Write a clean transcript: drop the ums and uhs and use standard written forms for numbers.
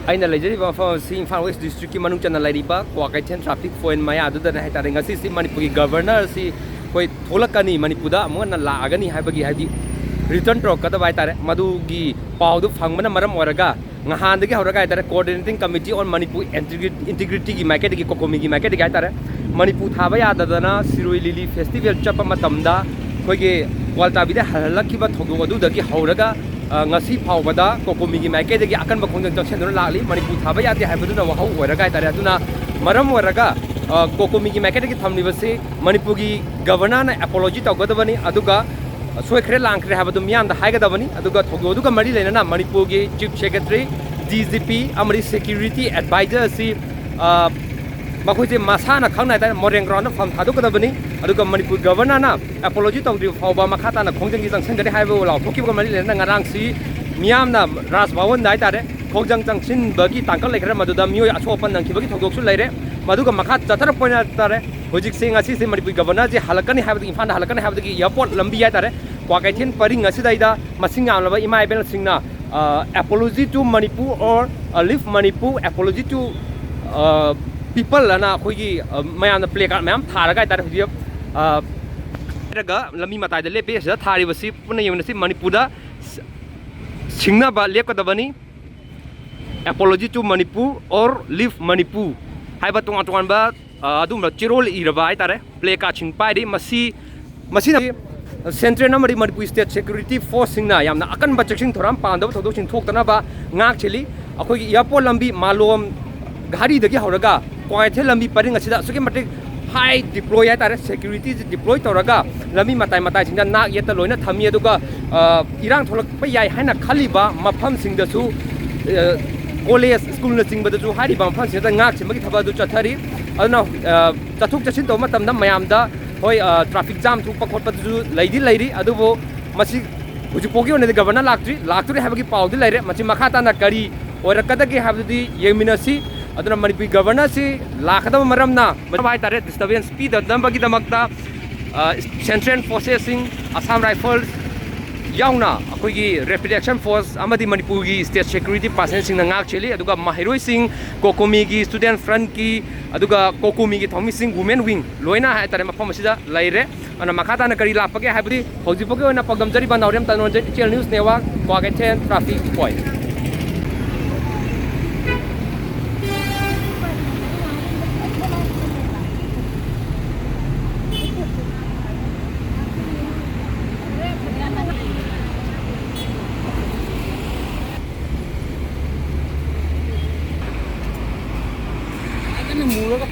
ꯑꯩꯅ ꯂꯩꯖꯔꯤꯕ ꯃꯐꯝ ꯑꯁꯤ ꯏꯝꯐꯥꯜ ꯋꯦꯁ ꯗꯤꯁꯇ꯭ꯔꯤꯛꯀꯤ ꯃꯅꯨꯡ ꯆꯟꯅ ꯂꯩꯔꯤꯕ ꯀ꯭ꯋꯥꯀꯩꯊꯦꯜ ꯇ꯭ꯔꯥꯐꯤꯛ ꯄꯣꯏꯟ ꯃꯌꯥ ꯑꯗꯨꯗ ꯍꯥꯏꯇꯥꯔꯦ ꯉꯁꯤꯁꯤ ꯃꯅꯤꯄꯨꯔꯒꯤ ꯒꯕꯔꯅꯔ ꯑꯁꯤ ꯑꯩꯈꯣꯏ ꯊꯣꯛꯂꯛꯀꯅꯤ ꯃꯅꯤꯄꯨꯔꯗ ꯑꯃꯨꯛ ꯍꯟꯅ ꯂꯥꯛꯑꯒꯅꯤ ꯍꯥꯏꯕꯒꯤ ꯍꯥꯏꯗꯤ ꯔꯤꯇꯔꯟ ꯇꯧꯔꯛꯀꯗꯕ ꯍꯥꯏꯇꯥꯔꯦ ꯃꯗꯨꯒꯤ ꯄꯥꯎꯗꯨ ꯐꯪꯕꯅ ꯃꯔꯝ ꯑꯣꯏꯔꯒ ꯉꯍꯥꯟꯗꯒꯤ ꯍꯧꯔꯒ ꯍꯥꯏꯇꯥꯔꯦ ꯀꯣꯑꯣꯔꯗꯤꯅꯦꯇꯤꯡ ꯀꯃꯤꯇꯤ ꯑꯣꯟ ꯃꯅꯤꯄꯨꯔ ꯏꯟꯇꯤꯒ꯭ꯔꯤꯇꯤꯒꯤ ꯃꯥꯏꯀꯩꯗꯒꯤ ꯀꯣꯀꯣꯃꯤꯒꯤ ꯃꯥꯏꯀꯩꯗꯒꯤ ꯍꯥꯏꯇꯥꯔꯦ ꯃꯅꯤꯄꯨꯔ ꯊꯥꯕ ꯌꯥꯗꯗꯅ ꯁꯤꯔꯣꯏ ꯂꯤꯂꯤ ꯐꯦꯁꯇꯤꯚꯦꯜ ꯆꯠꯄ ꯃꯇꯝꯗ ꯑꯩꯈꯣꯏꯒꯤ ꯀ꯭ꯋꯥꯜꯇꯥꯕꯤꯗ ꯍꯜꯂꯛꯈꯤꯕ ꯊꯧꯗꯣꯛ ꯑꯗꯨꯗꯒꯤ ꯍꯧꯔꯒ ngasi ꯐꯥꯎꯕꯗ ꯀꯣꯀꯣꯃꯤꯒꯤ ꯃꯥꯏꯀꯩꯗꯒꯤ ꯑꯀꯟꯕ ꯈꯣꯡꯖꯪ ꯆꯪꯁꯤꯟꯗꯨꯅ ꯂꯥꯛꯂꯤ ꯃꯅꯤꯄꯨꯔ ꯊꯥꯕ ꯌꯥꯗꯦ ꯍꯥꯏꯕꯗꯨꯅ ꯋꯥꯍꯧ ꯑꯣꯏꯔꯒ ꯍꯥꯏꯇꯥꯔꯦ ꯑꯗꯨꯅ ꯃꯔꯝ ꯑꯣꯏꯔꯒ ꯀꯣꯀꯣꯃꯤꯒꯤ ꯃꯥꯏꯀꯩꯗꯒꯤ ꯊꯝꯂꯤꯕꯁꯤ ꯃꯅꯤꯄꯨꯔꯒꯤ ꯒꯕꯔꯅꯔꯅ ꯑꯦꯄꯣꯂꯣꯖꯤ ꯇꯧꯒꯗꯕꯅꯤ ꯑꯗꯨꯒ ꯁꯣꯏꯈ꯭ꯔꯦ ꯂꯥꯟꯈ꯭ꯔꯦ ꯍꯥꯏꯕꯗꯨ ꯃꯤꯌꯥꯝꯗ ꯍꯥꯏꯒꯗꯕꯅꯤ ꯑꯗꯨꯒ ꯊꯧꯗꯣꯛ ꯑꯗꯨꯒ ꯃꯔꯤ ꯂꯩꯅꯅ ꯃꯅꯤꯄꯨꯔꯒꯤ ꯆꯤꯐ ꯁꯦꯀ꯭ꯔꯦꯇꯔꯤ DGP ꯑꯃꯗꯤ ꯁꯦꯀ꯭ꯌꯨꯔꯤꯇꯤ ꯑꯦꯗꯚꯥꯏꯖꯔ ꯑꯁꯤ ꯃꯈꯣꯏꯁꯦ ꯃꯁꯥꯅ ꯈꯪꯅ ꯍꯥꯏꯇꯥꯔꯦ ꯃꯣꯔꯦꯡ ꯒ꯭ꯔꯥꯎꯟꯗ ꯐꯝ ꯊꯥꯗꯣꯛꯀꯗꯕꯅꯤ ꯑꯗꯨꯒ ꯃꯅꯤꯄꯨꯔ ꯒꯕꯔꯅꯔꯅ ꯑꯦꯄꯣꯂꯣꯖꯤ ꯇꯧꯗ꯭ꯔꯤꯕ ꯐꯥꯎꯕ ꯃꯈꯥ ꯇꯥꯅ ꯈꯣꯡꯖꯪꯒꯤ ꯆꯪꯁꯤꯟꯒꯅꯤ ꯍꯥꯏꯕ ꯂꯥꯎꯊꯣꯛꯈꯤꯕꯒ ꯃꯔꯤ ꯂꯩꯅꯅ ꯉꯔꯥꯡꯁꯤ ꯃꯤꯌꯥꯝꯅ ꯔꯥꯖ ꯚꯋꯟꯗ ꯍꯥꯏꯇꯥꯔꯦ ꯈꯣꯡꯖꯪ ꯆꯪꯁꯤꯟꯕꯒꯤ ꯇꯥꯡꯀꯛ ꯂꯩꯈ꯭ꯔꯦ ꯃꯗꯨꯗ ꯃꯤꯑꯣꯏ ꯑꯁꯣꯛ ꯑꯄꯟ ꯅꯪꯈꯤꯕꯒꯤ ꯊꯧꯗꯣꯛꯁꯨ ꯂꯩꯔꯦ ꯃꯗꯨꯒ ꯃꯈꯥ ꯆꯠꯊꯔꯛꯄ ꯑꯣꯏꯅ ꯍꯥꯏꯇꯥꯔꯦ ꯍꯧꯖꯤꯛꯁꯦ ꯉꯁꯤꯁꯦ ꯃꯅꯤꯄꯨꯔ ꯒꯕꯔꯅꯔꯁꯦ ꯍꯜꯂꯛꯀꯅꯤ ꯍꯥꯏꯕꯗꯒꯤ ꯏꯝꯐꯥꯜꯗ ꯍꯜꯂꯛꯀꯅꯤ ꯍꯥꯏꯕꯗꯒꯤ ꯏꯌꯥꯔꯄꯣꯔꯠ ꯂꯝꯕꯤ ꯍꯥꯏꯇꯥꯔꯦ ꯀ꯭ꯋꯥꯀꯩꯊꯦꯜ ꯄꯔꯤꯡ ꯑꯁꯤꯗꯩꯗ ꯃꯁꯤꯡ ꯌꯥꯝꯂꯕ ꯏꯃꯥ ꯏꯕꯦꯜꯁꯤꯡꯅ apology to Manipur or leave Manipur apology to people ana akhoi mayam play card mayam tharaga tar hujib raga lami matai de lepe sa thari basi puna yemnasi Manipur da singna ba lekadabani apology to Manipur or leave Manipur haiba tonga tongan ba adum chirol iraba ai tare play card ching pai di masi Central number Manipur State Security Force singna yamna akan ba checking thoram pandab thodo ching thoktanaba ngak chili akhoi airport lambi malom gari dagi horaga kwaithel lambi paring asida suki matik high deploy hai tare security deploy toraga lambi matai singda nak yeta loina thami aduga irang tholak pa yai haina khaliba mafam singda su college school na singba da su hari ba mafam singda ngak chimagi thaba du chathari aduna chathuk chachin to matamda mayamda hoi traffic jam thukpa khotpa du laidi adubo masi hujipogi one governor laktri habagi paudi laire masi makha ta na kari oirakadagi habdi yeminasi aduna Manipur governor si lakadaba maramna bai tare disturbance speed dambagi damakta Central Forces sing Assam Rifles yauna akoigi Rapid Action Force amadi Manipur gi State Security Personnel sing ngak cheli aduga mahiroi sing kokomi gi Student Front ki aduga kokomi gi thomi sing Women Wing loina ha tare mafam asida laire ana makata na kari lapage habdi hojipoge ona pagdam jari banawrem tanonje channel news network Kawagaten traffic point mura